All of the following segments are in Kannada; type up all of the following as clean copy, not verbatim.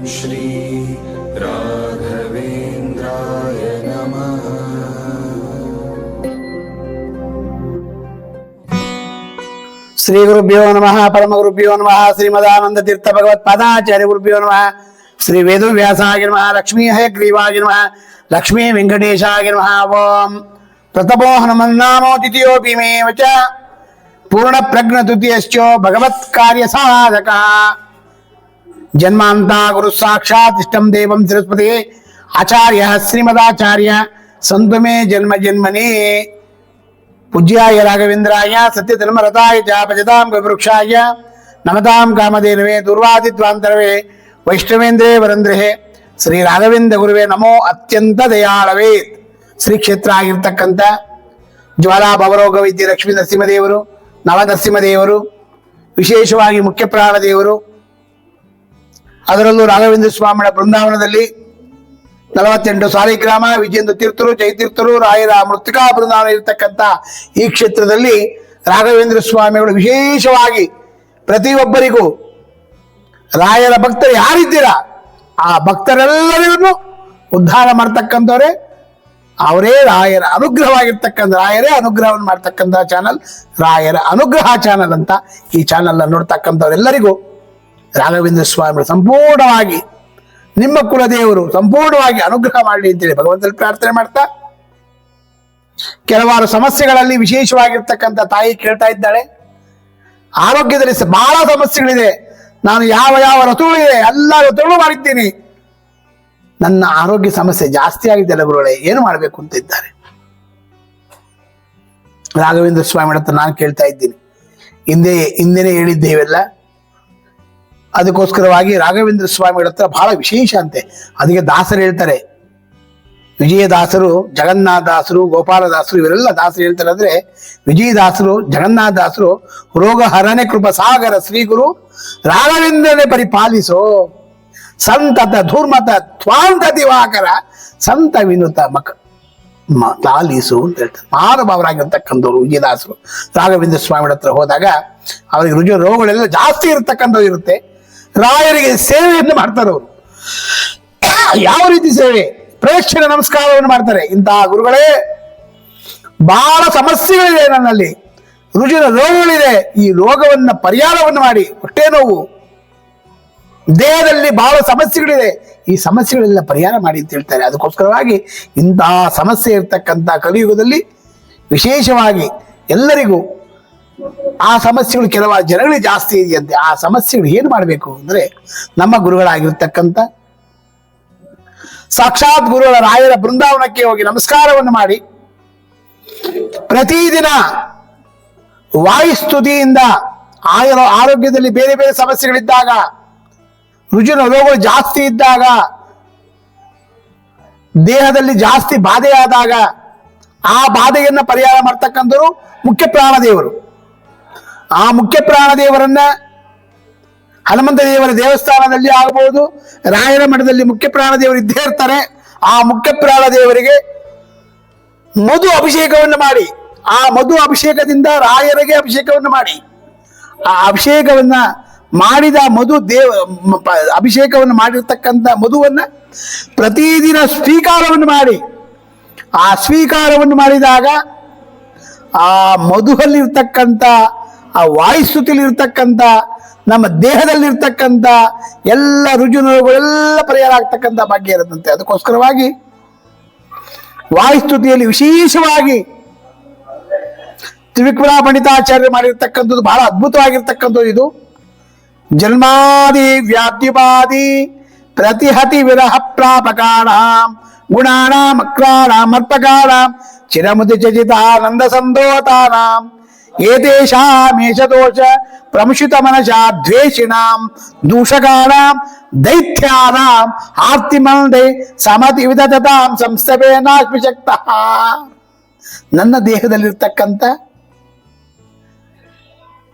श्री राघवेन्द्राय नमः। श्री गुरुभ्यो नमः। परम गुरुभ्यो नमः। श्रीमदानंद तीर्थ भगवत् पादाचार्य गुरुभ्यो नमः। श्री वेदव्यासाय नमः। लक्ष्मी हयग्रीवाय नमः। लक्ष्मी वेंकटेशाय नमः। ओम प्रथमो हनुमन्नामो द्वितीयोऽपि मे वच पूर्ण प्रज्ञ तृतीयश्चो भगवत् कार्य साधकः जन्मांता गुरु साक्षात् इष्टं देवं सरस्वती आचार्य श्रीमदाचार्य संतु मे जन्म जन्मनि। पूज्याय राघवेन्द्राय सत्यधर्मरताय च भजतां कविवृक्षाय नमतां कामधेनवे दुर्वादिध्वान्तरवे वैष्णवेन्द्रे वरेन्द्रे श्री ರಾಘವೇಂದ್ರ ಗುರುವೇ ನಮೋ ಅತ್ಯಂತ ದಯಾಳವೇ. ಶ್ರೀ ಕ್ಷೇತ್ರ ಆಗಿರ್ತಕ್ಕಂಥ ಜ್ವಾಲಾ ಭವರೋಗ ವೈದ್ಯ ಲಕ್ಷ್ಮೀ ನರಸಿಂಹದೇವರು, ನವನರಸಿಂಹದೇವರು, ವಿಶೇಷವಾಗಿ ಮುಖ್ಯ ಪ್ರಾಣ ದೇವರು, ಅದರಲ್ಲೂ ರಾಘವೇಂದ್ರ ಸ್ವಾಮಿಗಳ ಬೃಂದಾವನದಲ್ಲಿ 48 ಸಾಲಿಗ್ರಾಮ, ವಿಜೇಂದ್ರ ತೀರ್ಥರು, ಜಯತೀರ್ಥರು, ರಾಯರ ಮೃತ್ತಿಕಾ ಬೃಂದಾವನ ಇರತಕ್ಕಂಥ ಈ ಕ್ಷೇತ್ರದಲ್ಲಿ ರಾಘವೇಂದ್ರ ಸ್ವಾಮಿಗಳು ವಿಶೇಷವಾಗಿ ಪ್ರತಿಯೊಬ್ಬರಿಗೂ ರಾಯರ ಭಕ್ತರು ಯಾರಿದ್ದೀರಾ ಆ ಭಕ್ತರೆಲ್ಲರಿಗೂ ಉದ್ಧಾರ ಮಾಡ್ತಕ್ಕಂಥವ್ರೆ ಅವರೇ ರಾಯರ ಅನುಗ್ರಹವಾಗಿರ್ತಕ್ಕಂಥ, ರಾಯರೇ ಅನುಗ್ರಹವನ್ನು ಮಾಡ್ತಕ್ಕಂಥ ಚಾನಲ್ ರಾಯರ ಅನುಗ್ರಹ ಚಾನಲ್ ಅಂತ. ಈ ಚಾನಲ್ ನೋಡ್ತಕ್ಕಂಥವ್ರೆಲ್ಲರಿಗೂ ರಾಘವೇಂದ್ರ ಸ್ವಾಮಿಗಳು ಸಂಪೂರ್ಣವಾಗಿ ನಿಮ್ಮ ಕುಲದೇವರು ಸಂಪೂರ್ಣವಾಗಿ ಅನುಗ್ರಹ ಮಾಡಲಿ ಅಂತೇಳಿ ಭಗವಂತನಲ್ಲಿ ಪ್ರಾರ್ಥನೆ ಮಾಡ್ತಾ, ಕೆಲವಾರು ಸಮಸ್ಯೆಗಳಲ್ಲಿ ವಿಶೇಷವಾಗಿರ್ತಕ್ಕಂಥ ತಾಯಿ ಕೇಳ್ತಾ ಇದ್ದಾಳೆ. ಆರೋಗ್ಯದಲ್ಲಿ ಬಹಳ ಸಮಸ್ಯೆಗಳಿದೆ, ನಾನು ಯಾವ ಯಾವ ಋತುಗಳಿದೆ ಎಲ್ಲ ಋತುಗಳು ಮಾಡಿದ್ದೀನಿ, ನನ್ನ ಆರೋಗ್ಯ ಸಮಸ್ಯೆ ಜಾಸ್ತಿ ಆಗಿದೆಯಲ್ಲ ಗುರುಗಳೇ, ಏನು ಮಾಡಬೇಕು ಅಂತ ಇದ್ದಾರೆ. ರಾಘವೇಂದ್ರ ಸ್ವಾಮಿ ಹತ್ರ ನಾನು ಕೇಳ್ತಾ ಇದ್ದೀನಿ, ಹಿಂದೆನೇ ಹೇಳಿದ್ದೇವೆಲ್ಲ. ಅದಕ್ಕೋಸ್ಕರವಾಗಿ ರಾಘವೇಂದ್ರ ಸ್ವಾಮಿಗಳ ಹತ್ರ ಬಹಳ ವಿಶೇಷ ಅಂತೆ. ಅದಕ್ಕೆ ದಾಸರು ಹೇಳ್ತಾರೆ, ವಿಜಯದಾಸರು, ಜಗನ್ನಾಥದಾಸರು, ಗೋಪಾಲದಾಸರು ಇವರೆಲ್ಲ ದಾಸರು ಹೇಳ್ತಾರೆ. ಅಂದ್ರೆ ವಿಜಯದಾಸರು, ಜಗನ್ನಾಥದಾಸರು ರೋಗ ಹರನೆ ಕೃಪ ಸಾಗರ ಶ್ರೀ ಗುರು ರಾಘವೇಂದ್ರನೇ ಪರಿಪಾಲಿಸೋ ಸಂತತ ಧೂರ್ಮತ ತ್ವಾಂತ ದಿವಾಕರ ಸಂತ ವಿನುತ ಲಾಲಿಸು ಅಂತ ಹೇಳ್ತಾರೆ. ಮಹಾನುಭಾವರಾಗಿರ್ತಕ್ಕಂಥವ್ರು ವಿಜಯದಾಸರು. ರಾಘವೇಂದ್ರ ಸ್ವಾಮಿಗಳ ಹತ್ರ ಹೋದಾಗ ಅವರಿಗೆ ರುಜು ರೋಗಗಳೆಲ್ಲ ಜಾಸ್ತಿ ಇರತಕ್ಕಂಥದ್ದು ಇರುತ್ತೆ. ರಾಯರಿಗೆ ಸೇವೆಯನ್ನು ಮಾಡ್ತಾರೆ ಅವರು. ಯಾವ ರೀತಿ ಸೇವೆ? ಪ್ರೇಕ್ಷಣ ನಮಸ್ಕಾರವನ್ನು ಮಾಡ್ತಾರೆ. ಇಂತಹ ಗುರುಗಳೇ, ಬಹಳ ಸಮಸ್ಯೆಗಳಿದೆ ನನ್ನಲ್ಲಿ, ರುಜಿನ ರೋಗಗಳಿದೆ, ಈ ರೋಗವನ್ನ ಪರಿಹಾರವನ್ನು ಮಾಡಿ. ಹೊಟ್ಟೆ ನೋವು, ದೇಹದಲ್ಲಿ ಬಹಳ ಸಮಸ್ಯೆಗಳಿದೆ, ಈ ಸಮಸ್ಯೆಗಳೆಲ್ಲ ಪರಿಹಾರ ಮಾಡಿ ಅಂತ ಹೇಳ್ತಾರೆ. ಅದಕ್ಕೋಸ್ಕರವಾಗಿ ಇಂತಹ ಸಮಸ್ಯೆ ಇರ್ತಕ್ಕಂಥ ಕಲಿಯುಗದಲ್ಲಿ ವಿಶೇಷವಾಗಿ ಎಲ್ಲರಿಗೂ ಆ ಸಮಸ್ಯೆಗಳು ಕೆಲವು ಜನಗಳಿಗೆ ಜಾಸ್ತಿ ಇದೆಯಂತೆ. ಆ ಸಮಸ್ಯೆಗಳು ಏನು ಮಾಡಬೇಕು ಅಂದ್ರೆ, ನಮ್ಮ ಗುರುಗಳಾಗಿರ್ತಕ್ಕಂಥ ಸಾಕ್ಷಾತ್ ಗುರುಗಳ ರಾಯರ ಬೃಂದಾವನಕ್ಕೆ ಹೋಗಿ ನಮಸ್ಕಾರವನ್ನು ಮಾಡಿ, ಪ್ರತಿದಿನ ವಾಯುಸ್ತುತಿಯಿಂದ ಆರೋಗ್ಯದಲ್ಲಿ ಬೇರೆ ಬೇರೆ ಸಮಸ್ಯೆಗಳಿದ್ದಾಗ, ರುಜಿನ ರೋಗಗಳು ಜಾಸ್ತಿ ಇದ್ದಾಗ, ದೇಹದಲ್ಲಿ ಜಾಸ್ತಿ ಬಾಧೆಯಾದಾಗ ಆ ಬಾಧೆಯನ್ನ ಪರಿಹಾರ ಮಾಡ್ತಕ್ಕಂಥವರು ಮುಖ್ಯ ಪ್ರಾಣದೇವರು. ಆ ಮುಖ್ಯ ಪ್ರಾಣದೇವರನ್ನ ಹನುಮಂತ ದೇವರ ದೇವಸ್ಥಾನದಲ್ಲಿ ಆಗಬಹುದು, ರಾಯರ ಮಠದಲ್ಲಿ ಮುಖ್ಯ ಪ್ರಾಣದೇವರು ಇದ್ದೇ ಇರ್ತಾರೆ. ಆ ಮುಖ್ಯ ಪ್ರಾಣದೇವರಿಗೆ ಮಧು ಅಭಿಷೇಕವನ್ನು ಮಾಡಿ, ಆ ಮಧು ಅಭಿಷೇಕದಿಂದ ರಾಯರಿಗೆ ಅಭಿಷೇಕವನ್ನು ಮಾಡಿ, ಆ ಅಭಿಷೇಕವನ್ನ ಮಾಡಿದ ಮಧು ಅಭಿಷೇಕವನ್ನು ಮಾಡಿರ್ತಕ್ಕಂಥ ಮಧುವನ್ನ ಪ್ರತಿದಿನ ಸ್ವೀಕಾರವನ್ನು ಮಾಡಿ, ಆ ಸ್ವೀಕಾರವನ್ನು ಮಾಡಿದಾಗ ಆ ಮಧುವಲ್ಲಿರ್ತಕ್ಕಂಥ, ಆ ವಾಯುಸ್ತುತಿಲಿರ್ತಕ್ಕಂಥ, ನಮ್ಮ ದೇಹದಲ್ಲಿರ್ತಕ್ಕಂಥ ಎಲ್ಲ ರುಜುನೋಗಳೆಲ್ಲ ಪರಿಹಾರ ಆಗ್ತಕ್ಕಂಥ ಭಾಗ್ಯ ಇರುತ್ತಂತೆ. ಅದಕ್ಕೋಸ್ಕರವಾಗಿ ವಾಯುಸ್ತುತಿಯಲ್ಲಿ ವಿಶೇಷವಾಗಿ ತ್ರಿವಿಕ್ರಮ ಪಂಡಿತಾಚಾರ್ಯ ಮಾಡಿರ್ತಕ್ಕಂಥದ್ದು ಬಹಳ ಅದ್ಭುತವಾಗಿರ್ತಕ್ಕಂಥದ್ದು. ಇದು ಜನ್ಮಾದಿ ವ್ಯಾಪ್ತಿಪಾದಿ ಪ್ರತಿಹತಿ ವಿರಹ ಪ್ರಾಪಕಾಣಾಂ ಗುಣಾನಾಂ ಅಕ್ರಾಣಾಂ ಅರ್ಪಕಾಣಾಂ ಚಿರಮುದಿ ಚಜಿತಾನಂದ ಸಂದೋತಾನಾಂ ಏತೇಷಾಮೇಷ ದೋಷ ಪ್ರಮುಷಿತ ಮನಸಾ ದ್ವೇಷಿಣಾಂ ದೂಷಕಾಣಾಂ ದೈತ್ಯಾನಾಂ ಆರ್ತಿಮಂದೆ ಸಮತಿ ವಿದತಾಂ ಸಂಸ್ಥವೇನಾಸ್ಮಿ ಶಕ್ತಃ. ನನ್ನ ದೇಹದಲ್ಲಿರ್ತಕ್ಕಂಥ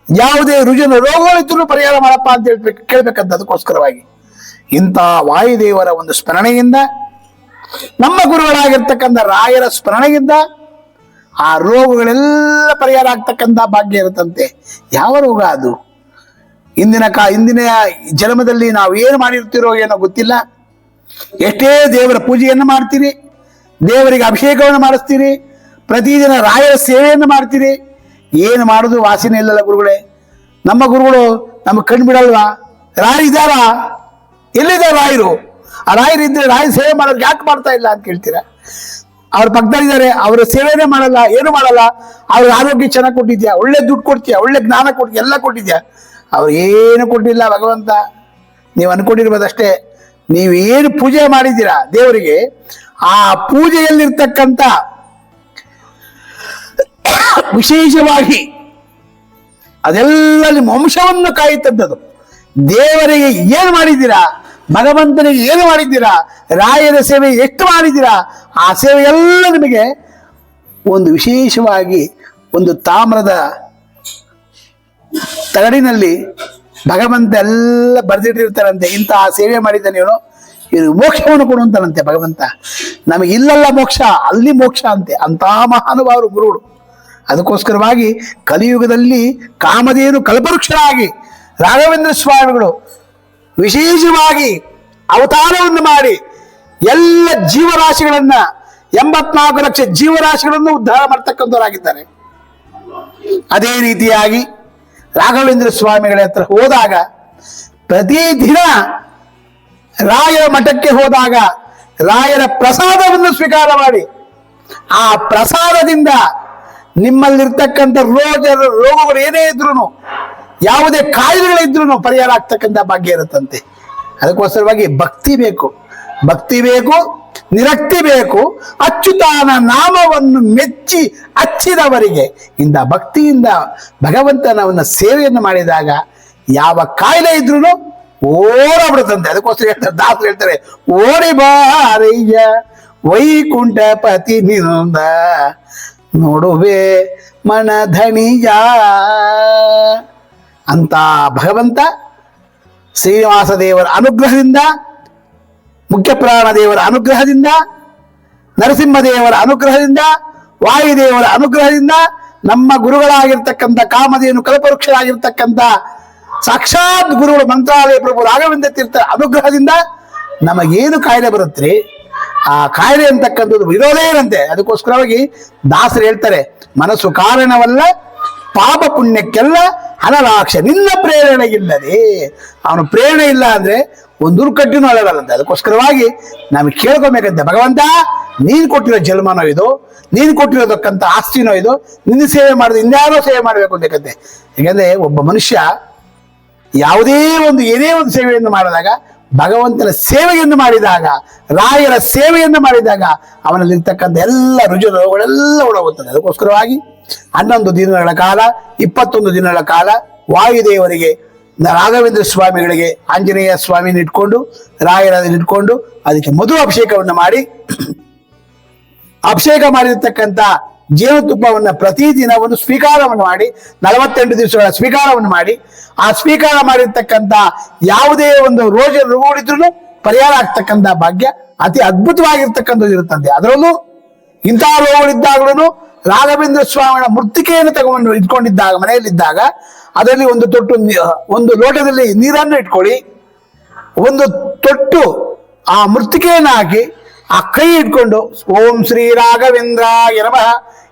ಯಾವುದೇ ರುಜಿನ ರೋಗಗಳಿದ್ರೂ ಪರಿಹಾರ ಮಾಡಪ್ಪ ಅಂತ ಕೇಳ್ಬೇಕಂತ. ಅದಕ್ಕೋಸ್ಕರವಾಗಿ ಇಂಥ ವಾಯುದೇವರ ಒಂದು ಸ್ಮರಣೆಯಿಂದ, ನಮ್ಮ ಗುರುಗಳಾಗಿರ್ತಕ್ಕಂಥ ರಾಯರ ಸ್ಮರಣೆಯಿಂದ ಆ ರೋಗಗಳೆಲ್ಲ ಪರಿಹಾರ ಆಗ್ತಕ್ಕಂಥ ಭಾಗ್ಯ ಇರುತ್ತಂತೆ. ಯಾವ ರೋಗ ಅದು? ಇಂದಿನ ಜನ್ಮದಲ್ಲಿ ನಾವು ಏನು ಮಾಡಿರ್ತೀರೋ ಏನೋ ಗೊತ್ತಿಲ್ಲ. ಎಷ್ಟೇ ದೇವರ ಪೂಜೆಯನ್ನು ಮಾಡ್ತೀರಿ, ದೇವರಿಗೆ ಅಭಿಷೇಕವನ್ನು ಮಾಡಿಸ್ತೀರಿ, ಪ್ರತಿದಿನ ರಾಯರ ಸೇವೆಯನ್ನು ಮಾಡ್ತೀರಿ, ಏನು ಮಾಡೋದು ವಾಸನೆ ಇಲ್ಲಲ್ಲ ಗುರುಗಳೇ. ನಮ್ಮ ಗುರುಗಳು ನಮಗೆ ಕಣ್ಣು ಬಿಡಲ್ವಾ? ರಾಯರಿದ್ದಾರ? ಎಲ್ಲಿದ್ದಾರೆ ರಾಯರು? ಆ ರಾಯರಿದ್ರೆ ರಾಯರ ಸೇವೆ ಮಾಡೋದು ಯಾಕೆ ಮಾಡ್ತಾ ಇಲ್ಲ ಅಂತ ಕೇಳ್ತೀರಾ? ಅವ್ರ ಪಕ್ಕದಲ್ಲಿದ್ದಾರೆ, ಅವರ ಸೇವೆನೇ ಮಾಡಲ್ಲ, ಏನು ಮಾಡಲ್ಲ. ಅವ್ರ ಆರೋಗ್ಯ ಚೆನ್ನಾಗಿ ಕೊಟ್ಟಿದ್ಯಾ, ಒಳ್ಳೆ ದುಡ್ಡು ಕೊಡ್ತೀಯಾ, ಒಳ್ಳೆ ಜ್ಞಾನ ಕೊಡ್ತೀಯ, ಎಲ್ಲ ಕೊಟ್ಟಿದ್ಯಾ. ಅವ್ರು ಏನು ಕೊಟ್ಟಿಲ್ಲ ಭಗವಂತ. ನೀವು ಅನ್ಕೊಂಡಿರ್ಬೋದಷ್ಟೇ. ನೀವೇನು ಪೂಜೆ ಮಾಡಿದ್ದೀರಾ ದೇವರಿಗೆ, ಆ ಪೂಜೆಯಲ್ಲಿರ್ತಕ್ಕಂಥ ವಿಶೇಷವಾಗಿ ಅದೆಲ್ಲ ನಿಮ್ಮ ವಂಶವನ್ನು ಕಾಯುತ್ತಂಥದ್ದು. ದೇವರಿಗೆ ಏನು ಮಾಡಿದ್ದೀರಾ, ಭಗವಂತನಿಗೆ ಏನು ಮಾಡಿದ್ದೀರಾ, ರಾಯರ ಸೇವೆ ಎಷ್ಟು ಮಾಡಿದ್ದೀರಾ, ಆ ಸೇವೆ ಎಲ್ಲ ನಿಮಗೆ ಒಂದು ವಿಶೇಷವಾಗಿ ಒಂದು ತಾಮ್ರದ ತಗಡಿನಲ್ಲಿ ಭಗವಂತ ಎಲ್ಲ ಬರೆದಿಟ್ಟಿರ್ತಾರಂತೆ. ಇಂತಹ ಸೇವೆ ಮಾಡಿದ್ದಾನೆ ಇವನು, ಇವರು ಮೋಕ್ಷವನ್ನು ಕೊಡುವಂತಾನಂತೆ ಭಗವಂತ. ನಮಗೆ ಇಲ್ಲಲ್ಲ ಮೋಕ್ಷ, ಅಲ್ಲಿ ಮೋಕ್ಷ ಅಂತೆ. ಅಂತಹ ಮಹಾನುಭಾವರು ಗುರುಗಳು. ಅದಕ್ಕೋಸ್ಕರವಾಗಿ ಕಲಿಯುಗದಲ್ಲಿ ಕಾಮಧೇನು ಕಲ್ಪವೃಕ್ಷರಾಗಿ ರಾಘವೇಂದ್ರ ಸ್ವಾಮಿಗಳು ವಿಶೇಷವಾಗಿ ಅವತಾರವನ್ನು ಮಾಡಿ ಎಲ್ಲ ಜೀವರಾಶಿಗಳನ್ನ 84 ಲಕ್ಷ ಜೀವರಾಶಿಗಳನ್ನು ಉದ್ಧಾರ ಮಾಡ್ತಕ್ಕಂಥವರಾಗಿದ್ದಾರೆ. ಅದೇ ರೀತಿಯಾಗಿ ರಾಘವೇಂದ್ರ ಸ್ವಾಮಿಗಳ ಹತ್ರ ಹೋದಾಗ, ಪ್ರತಿದಿನ ರಾಯರ ಮಠಕ್ಕೆ ಹೋದಾಗ ರಾಯರ ಪ್ರಸಾದವನ್ನು ಸ್ವೀಕಾರ ಮಾಡಿ, ಆ ಪ್ರಸಾದದಿಂದ ನಿಮ್ಮಲ್ಲಿರ್ತಕ್ಕಂಥ ರೋಗಗಳು ಏನೇ ಇದ್ರು, ಯಾವುದೇ ಕಾಯಿಲೆಗಳಿದ್ರು ಪರಿಹಾರ ಆಗ್ತಕ್ಕಂಥ ಭಾಗ್ಯ ಇರುತ್ತಂತೆ. ಅದಕ್ಕೋಸ್ಕರವಾಗಿ ಭಕ್ತಿ ಬೇಕು, ನಿರಕ್ತಿ ಬೇಕು. ಅಚ್ಯುತಾನ ನಾಮವನ್ನು ಮೆಚ್ಚಿ ಹಚ್ಚಿದವರಿಗೆ ಇಂಥ ಭಕ್ತಿಯಿಂದ ಭಗವಂತನವನ್ನ ಸೇವೆಯನ್ನು ಮಾಡಿದಾಗ ಯಾವ ಕಾಯಿಲೆ ಇದ್ರು ಓಡಬಿಡುತ್ತಂತೆ. ಅದಕ್ಕೋಸ್ಕರ ಹೇಳ್ತಾರೆ, ದಾಸರು ಹೇಳ್ತಾರೆ, ಓಡಿ ಬಾರಯ್ಯ ವೈಕುಂಠಪತಿ ನಿಂದ ನೋಡುವೆ ಮನಧಣಿಯ ಅಂತ ಭಗವಂತ ಶ್ರೀನಿವಾಸ ದೇವರ ಅನುಗ್ರಹದಿಂದ, ಮುಖ್ಯಪ್ರಾಣ ದೇವರ ಅನುಗ್ರಹದಿಂದ, ನರಸಿಂಹದೇವರ ಅನುಗ್ರಹದಿಂದ, ವಾಯುದೇವರ ಅನುಗ್ರಹದಿಂದ, ನಮ್ಮ ಗುರುಗಳಾಗಿರ್ತಕ್ಕಂಥ ಕಾಮಧೇನು ಕಲ್ಪವೃಕ್ಷರಾಗಿರ್ತಕ್ಕಂಥ ಸಾಕ್ಷಾತ್ ಗುರುಗಳು ಮಂತ್ರಾಲಯ ಪ್ರಭು ರಾಘವೇಂದ್ರ ತೀರ್ಥ ಅನುಗ್ರಹದಿಂದ ನಮಗೇನು ಕಾಯಿಲೆ ಬರುತ್ತೆ, ಆ ಕಾಯಿಲೆ ಅಂತಕ್ಕಂಥದ್ದು ಇರೋದೇ ಇರಂತೆ. ಅದಕ್ಕೋಸ್ಕರವಾಗಿ ದಾಸರು ಹೇಳ್ತಾರೆ, ಮನಸ್ಸು ಕಾರಣವಲ್ಲ ಪಾಪ ಪುಣ್ಯಕ್ಕೆಲ್ಲ ಹನರಾಕ್ಷ ನಿನ್ನ ಪ್ರೇರಣೆ ಇಲ್ಲದೆ. ಅವನು ಪ್ರೇರಣೆ ಇಲ್ಲ ಅಂದ್ರೆ ಒಂದು ಕಟ್ಟಿನೂ ಅಳಗಲ್ಲಂತೆ. ಅದಕ್ಕೋಸ್ಕರವಾಗಿ ನಮಗೆ ಕೇಳ್ಕೊಬೇಕಂತೆ, ಭಗವಂತ ನೀನು ಕೊಟ್ಟಿರೋ ಜನ್ಮನೋ ಇದು, ನೀನು ಕೊಟ್ಟಿರೋದಕ್ಕಂಥ ಆಸ್ತಿನೋ ಇದು, ನಿನ್ನ ಸೇವೆ ಮಾಡಿದ್ರೆ ಇನ್ಯಾರೋ ಸೇವೆ ಮಾಡಬೇಕು ಅಂತಕ್ಕಂತೆ. ಯಾಕಂದ್ರೆ ಒಬ್ಬ ಮನುಷ್ಯ ಯಾವುದೇ ಏನೇ ಒಂದು ಸೇವೆಯನ್ನು ಮಾಡಿದಾಗ, ಭಗವಂತನ ಸೇವೆಯನ್ನು ಮಾಡಿದಾಗ, ರಾಯರ ಸೇವೆಯನ್ನು ಮಾಡಿದಾಗ ಅವನಲ್ಲಿರ್ತಕ್ಕಂಥ ಎಲ್ಲ ರುಜುರೋಗಗಳೆಲ್ಲ ಹೊರಗೋಗುತ್ತದೆ. ಅದಕ್ಕೋಸ್ಕರವಾಗಿ 11 ದಿನಗಳ ಕಾಲ, 21 ದಿನಗಳ ಕಾಲ ವಾಯುದೇವರಿಗೆ, ರಾಘವೇಂದ್ರ ಸ್ವಾಮಿಗಳಿಗೆ ಆಂಜನೇಯ ಸ್ವಾಮಿನ ಇಟ್ಕೊಂಡು, ರಾಯರನ್ನು ಇಟ್ಕೊಂಡು ಅದಕ್ಕೆ ಮಧು ಅಭಿಷೇಕವನ್ನು ಮಾಡಿ, ಅಭಿಷೇಕ ಮಾಡಿರ್ತಕ್ಕಂಥ ಜೇನುತುಪ್ಪವನ್ನು ಪ್ರತಿದಿನವನ್ನು ಸ್ವೀಕಾರವನ್ನು ಮಾಡಿ, 48 ದಿವಸಗಳ ಸ್ವೀಕಾರವನ್ನು ಮಾಡಿ, ಆ ಸ್ವೀಕಾರ ಮಾಡಿರ್ತಕ್ಕಂಥ ಯಾವುದೇ ಒಂದು ರೋಗಗಳಿದ್ರು ಪರಿಹಾರ ಆಗ್ತಕ್ಕಂಥ ಭಾಗ್ಯ ಅತಿ ಅದ್ಭುತವಾಗಿರ್ತಕ್ಕಂಥದ್ದು ಇರುತ್ತಂತೆ. ಅದರಲ್ಲೂ ಇಂತಹ ರೋಗಗಳಿದ್ದಾಗಲೂ ರಾಘವೇಂದ್ರ ಸ್ವಾಮಿಯ ಮೃತ್ತಿಕೆಯನ್ನು ತಗೊಂಡು ಇಟ್ಕೊಂಡಿದ್ದಾಗ, ಮನೆಯಲ್ಲಿದ್ದಾಗ ಅದರಲ್ಲಿ ಒಂದು ಲೋಟದಲ್ಲಿ ನೀರನ್ನು ಇಟ್ಕೊಳ್ಳಿ, ಒಂದು ತೊಟ್ಟು ಆ ಮೃತ್ತಿಕೆಯನ್ನು ಹಾಕಿ ಆ ಕೈ ಇಟ್ಕೊಂಡು ಓಂ ಶ್ರೀ ರಾಘವೇಂದ್ರಾಯ ನಮಃ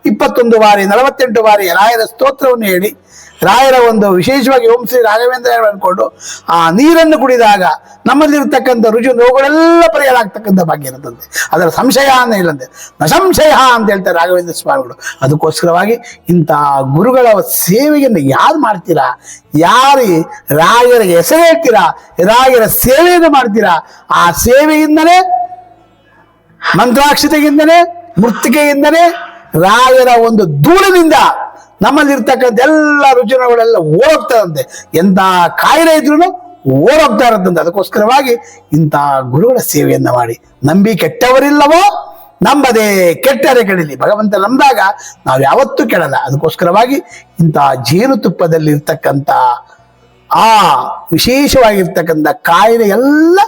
21 ಬಾರಿ 48 ಬಾರಿ ರಾಯರ ಸ್ತೋತ್ರವನ್ನು ಹೇಳಿ, ರಾಯರ ಒಂದು ವಿಶೇಷವಾಗಿ ಓಂ ಶ್ರೀ ರಾಘವೇಂದ್ರ ಅನ್ಕೊಂಡು ಆ ನೀರನ್ನು ಕುಡಿದಾಗ ನಮ್ಮಲ್ಲಿರ್ತಕ್ಕಂಥ ರುಜು ನೋವುಗಳೆಲ್ಲ ಪರಿಹಾರ ಆಗ್ತಕ್ಕಂಥ ಭಾಗ್ಯ ಇರುತ್ತಂತೆ. ಅದರ ಸಂಶಯ ಅನ್ನೇ ಇಲ್ಲಂತೆ, ನ ಸಂಶಯ ಅಂತ ಹೇಳ್ತಾರೆ ರಾಘವೇಂದ್ರ ಸ್ವಾಮಿಗಳು. ಅದಕ್ಕೋಸ್ಕರವಾಗಿ ಇಂಥ ಗುರುಗಳ ಸೇವೆಯನ್ನು ಯಾರು ಮಾಡ್ತೀರಾ, ಯಾರು ರಾಯರ ಹೆಸರು ಹೇಳ್ತೀರಾ, ರಾಯರ ಸೇವೆಯನ್ನು ಮಾಡ್ತೀರಾ, ಆ ಸೇವೆಯಿಂದಲೇ, ಮಂತ್ರಾಕ್ಷತೆಯಿಂದಲೇ, ಮೃತ್ತಿಕೆಯಿಂದಲೇ, ರಾಯರ ಒಂದು ಧೂಳದಿಂದ ನಮ್ಮಲ್ಲಿರ್ತಕ್ಕಂಥ ಎಲ್ಲ ರುಚಿನಗಳೆಲ್ಲ ಓಡೋಗ್ತಾರಂತೆ. ಎಂಥ ಕಾಯಿಲೆ ಇದ್ರು ಓಡೋಗ್ತಾ ಇರತ್ತಂತೆ. ಅದಕ್ಕೋಸ್ಕರವಾಗಿ ಇಂಥ ಗುರುಗಳ ಸೇವೆಯನ್ನ ಮಾಡಿ, ನಂಬಿ ಕೆಟ್ಟವರಿಲ್ಲವೋ ನಂಬದೆ ಕೆಟ್ಟರೆ ಕೆಡಲಿ. ಭಗವಂತ ನಂಬಿದಾಗ ನಾವು ಯಾವತ್ತೂ ಕೆಡಲ್ಲ. ಅದಕ್ಕೋಸ್ಕರವಾಗಿ ಇಂಥ ಜೇನುತುಪ್ಪದಲ್ಲಿ ಇರ್ತಕ್ಕಂಥ ಆ ವಿಶೇಷವಾಗಿರ್ತಕ್ಕಂಥ ಕಾಯಿಲೆ ಎಲ್ಲ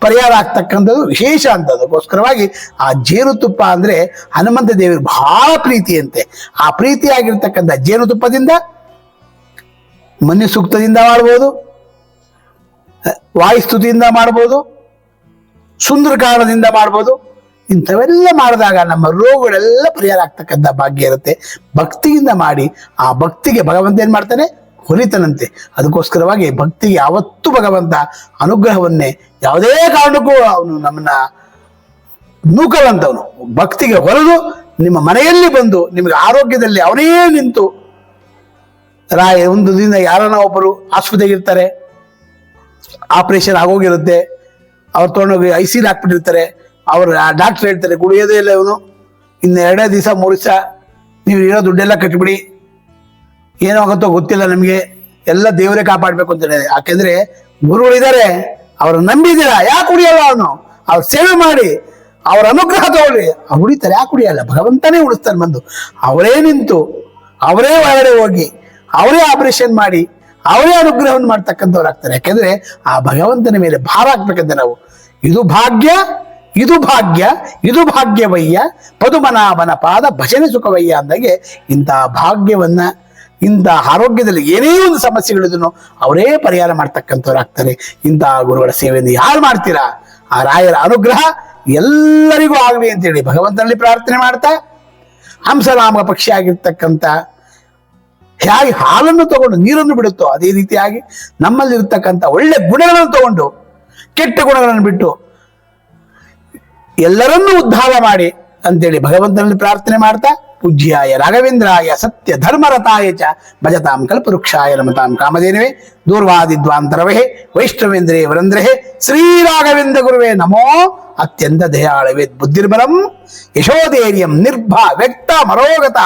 ಪರಿಹಾರ ಆಗ್ತಕ್ಕಂಥದ್ದು ವಿಶೇಷ ಅಂತ. ಅದಕ್ಕೋಸ್ಕರವಾಗಿ ಆ ಜೇನುತುಪ್ಪ ಅಂದ್ರೆ ಹನುಮಂತ ದೇವರಿಗೆ ಬಹಳ ಪ್ರೀತಿಯಂತೆ. ಆ ಪ್ರೀತಿಯಾಗಿರ್ತಕ್ಕಂಥ ಜೇನುತುಪ್ಪದಿಂದ ಮನ್ಯು ಸೂಕ್ತದಿಂದ ಮಾಡ್ಬೋದು, ವಾಯುಸ್ತುತಿಯಿಂದ ಮಾಡ್ಬೋದು, ಸುಂದರಕಾಂಡದಿಂದ ಮಾಡ್ಬೋದು. ಇಂಥವೆಲ್ಲ ಮಾಡಿದಾಗ ನಮ್ಮ ರೋಗಗಳೆಲ್ಲ ಪರಿಹಾರ ಆಗ್ತಕ್ಕಂಥ ಭಾಗ್ಯ ಇರುತ್ತೆ. ಭಕ್ತಿಯಿಂದ ಮಾಡಿ ಆ ಭಕ್ತಿಗೆ ಭಗವಂತ ಏನ್ ಮಾಡ್ತಾನೆ, ಹೊಲಿತನಂತೆ. ಅದಕ್ಕೋಸ್ಕರವಾಗಿ ಭಕ್ತಿಗೆ ಯಾವತ್ತೂ ಭಗವಂತ ಅನುಗ್ರಹವನ್ನೇ ಯಾವುದೇ ಕಾರಣಕ್ಕೂ ಅವನು ನಮ್ಮನ್ನ ನೂಕಲ್ಲಂತವನು. ಭಕ್ತಿಗೆ ಹೊರದು ನಿಮ್ಮ ಮನೆಯಲ್ಲಿ ಬಂದು ನಿಮಗೆ ಆರೋಗ್ಯದಲ್ಲಿ ಅವನೇ ನಿಂತು ಒಂದು ದಿನ ಯಾರನ್ನ ಒಬ್ಬರು ಆಸ್ಪತ್ರೆಗೆ ಇರ್ತಾರೆ, ಆಪರೇಷನ್ ಆಗೋಗಿರುತ್ತೆ, ಅವ್ರು ತೊಗೊಂಡೋಗಿ ICU ಹಾಕ್ಬಿಟ್ಟಿರ್ತಾರೆ. ಅವ್ರು ಡಾಕ್ಟರ್ ಹೇಳ್ತಾರೆ ಕುಡಿಯೋದೇ ಇಲ್ಲ ಇವನು, ಇನ್ನು 2 ದಿವಸ 3 ದಿವಸ ನೀವು ಇರೋ ದುಡ್ಡೆಲ್ಲ ಕಟ್ಬಿಡಿ, ಏನಾಗುತ್ತೋ ಗೊತ್ತಿಲ್ಲ ನಮಗೆ, ಎಲ್ಲ ದೇವರೇ ಕಾಪಾಡಬೇಕು ಅಂತ ಹೇಳಿದೆ. ಯಾಕೆಂದ್ರೆ ಗುರುಗಳಿದ್ದಾರೆ, ಅವ್ರು ನಂಬಿದ್ದೀರಾ, ಯಾಕೆ ಕುಡಿಯಲ್ಲ ಅವನು? ಅವ್ರ ಸೇವೆ ಮಾಡಿ ಅವ್ರ ಅನುಗ್ರಹ ತಗೊಳ್ಳಿ, ಅವ್ರು ಉಳಿತಾರೆ. ಯಾಕೆ ಕುಡಿಯಲ್ಲ? ಭಗವಂತನೇ ಉಳಿಸ್ತಾನೆ ಬಂದು. ಅವರೇ ನಿಂತು ಅವರೇ ಒಳಗಡೆ ಹೋಗಿ ಅವರೇ ಆಪರೇಷನ್ ಮಾಡಿ ಅವರೇ ಅನುಗ್ರಹವನ್ನು ಮಾಡ್ತಕ್ಕಂಥವ್ರು ಆಗ್ತಾರೆ. ಯಾಕೆಂದ್ರೆ ಆ ಭಗವಂತನ ಮೇಲೆ ಭಾರ ಹಾಕ್ಬೇಕಂತ ನಾವು. ಇದು ಭಾಗ್ಯ, ಇದು ಭಾಗ್ಯ, ಇದು ಭಾಗ್ಯವಯ್ಯ, ಪದುಮನಾಭನ ಪಾದ ಭಜನೆ ಸುಖವಯ್ಯ ಅಂದಾಗೆ ಇಂತಹ ಭಾಗ್ಯವನ್ನ, ಇಂಥ ಆರೋಗ್ಯದಲ್ಲಿ ಏನೇ ಒಂದು ಸಮಸ್ಯೆಗಳಿದನ್ನು ಅವರೇ ಪರಿಹಾರ ಮಾಡ್ತಕ್ಕಂಥವ್ರು ಆಗ್ತಾರೆ. ಇಂತಹ ಗುರುಗಳ ಸೇವೆಯನ್ನು ಯಾರು ಮಾಡ್ತೀರಾ, ಆ ರಾಯರ ಅನುಗ್ರಹ ಎಲ್ಲರಿಗೂ ಆಗಲಿ ಅಂತೇಳಿ ಭಗವಂತನಲ್ಲಿ ಪ್ರಾರ್ಥನೆ ಮಾಡ್ತಾ, ಹಂಸನಾಮ ಪಕ್ಷಿ ಆಗಿರ್ತಕ್ಕಂಥ ಹೇಗೆ ಹಾಲನ್ನು ತಗೊಂಡು ನೀರನ್ನು ಬಿಡುತ್ತೋ ಅದೇ ರೀತಿಯಾಗಿ ನಮ್ಮಲ್ಲಿರ್ತಕ್ಕಂಥ ಒಳ್ಳೆ ಗುಣಗಳನ್ನು ತಗೊಂಡು ಕೆಟ್ಟ ಗುಣಗಳನ್ನು ಬಿಟ್ಟು ಎಲ್ಲರನ್ನೂ ಉದ್ಧಾರ ಮಾಡಿ ಅಂತೇಳಿ ಭಗವಂತನಲ್ಲಿ ಪ್ರಾರ್ಥನೆ ಮಾಡ್ತಾ, ಪೂಜ್ಯಾಯ ರಾಘವೇಂದ್ರಾಯ ಸತ್ಯ ಧರ್ಮರತಾಯ ಚ ಭಜತಾಂ ಕಲ್ಪವೃಕ್ಷಾಯ ನಮತಾಂ ಕಾಮಧೇನವೇ ದೂರ್ವಾದಿದ್ವಾಂತರವೇ ವೈಷ್ಣವೇಂದ್ರೇ ವರಂದ್ರಹೇ ಶ್ರೀರಾಘವೇಂದ್ರ ಗುರುವೇ ನಮೋ. ಅತ್ಯಂತ ದಯಾಳವೇದ್ ಬುದ್ಧಿರ್ಬಲಂ ಯಶೋಧೈರ್ಯಂ ನಿರ್ಭಾ ವ್ಯಕ್ತ ಮರೋಗತ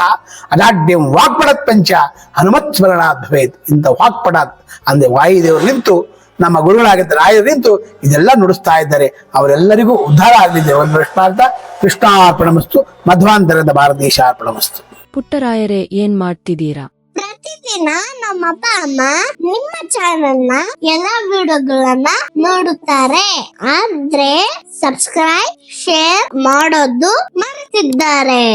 ಅನಾಢ್ಯಂ ವಾಕ್ಪಡತ್ ಪಂಚ ಹನುಮತ್ ಸ್ಮರಣಾತ್ ಭವೇತ್. ಇಂಥ ವಾಕ್ಪಡಾತ್ ಅಂದ್ರೆ ವಾಯುದೇವರು ನಿಂತು, ನಮ್ಮ ಗುರುಗಳಾಗಿದ್ದ ರಾಯರು ನಿಂತು ಇದೆಲ್ಲ ನುಡಿಸ್ತಾ ಇದ್ದಾರೆ. ಅವರೆಲ್ಲರಿಗೂ ಉದ್ಧಾರ ಆಗಲಿದೆ. ಒಂದು ಪ್ರಶ್ನಾರ್ಥ. ಕೃಷ್ಣಾರ್ಪಣಮಸ್ತು. ಮಧ್ವಾಂತರದ ಭಾರತೀಶಾರ್ಪಣಮಸ್ತು. ಪುಟ್ಟರಾಯರೇ, ಏನ್ ಮಾಡ್ತಿದ್ದೀರಾ? ಪ್ರತಿದಿನ ನಮ್ಮ ಅಪ್ಪ ಅಮ್ಮ ನಿಮ್ಮ ಚಾನೆಲ್ ನ ಎಲ್ಲಾ ವಿಡಿಯೋಗಳನ್ನ ನೋಡುತ್ತಾರೆ, ಆದ್ರೆ ಸಬ್ಸ್ಕ್ರೈಬ್ ಶೇರ್ ಮಾಡೋದು ಮರೆತಿದ್ದಾರೆ.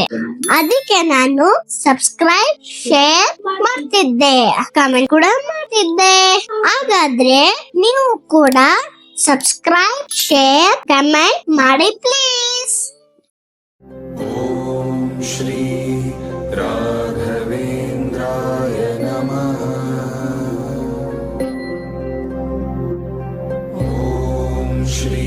ಅದಕ್ಕೆ ನಾನು ಸಬ್ಸ್ಕ್ರೈಬ್ ಶೇರ್ ಮಾಡ್ತಿದ್ದೆ, ಕಮೆಂಟ್ ಕೂಡ ಮಾಡ್ತಿದ್ದೆ. ಹಾಗಾದ್ರೆ ನೀವು ಕೂಡ ಸಬ್ಸ್ಕ್ರೈಬ್ ಶೇರ್ ಕಮೆಂಟ್ ಮಾಡಿ ಪ್ಲೀಸ್. ಓಂ ಶ್ರೀ ರಾಘವೇಂದ್ರಾಯ ನಮಃ. ಓಂ ಶ್ರೀ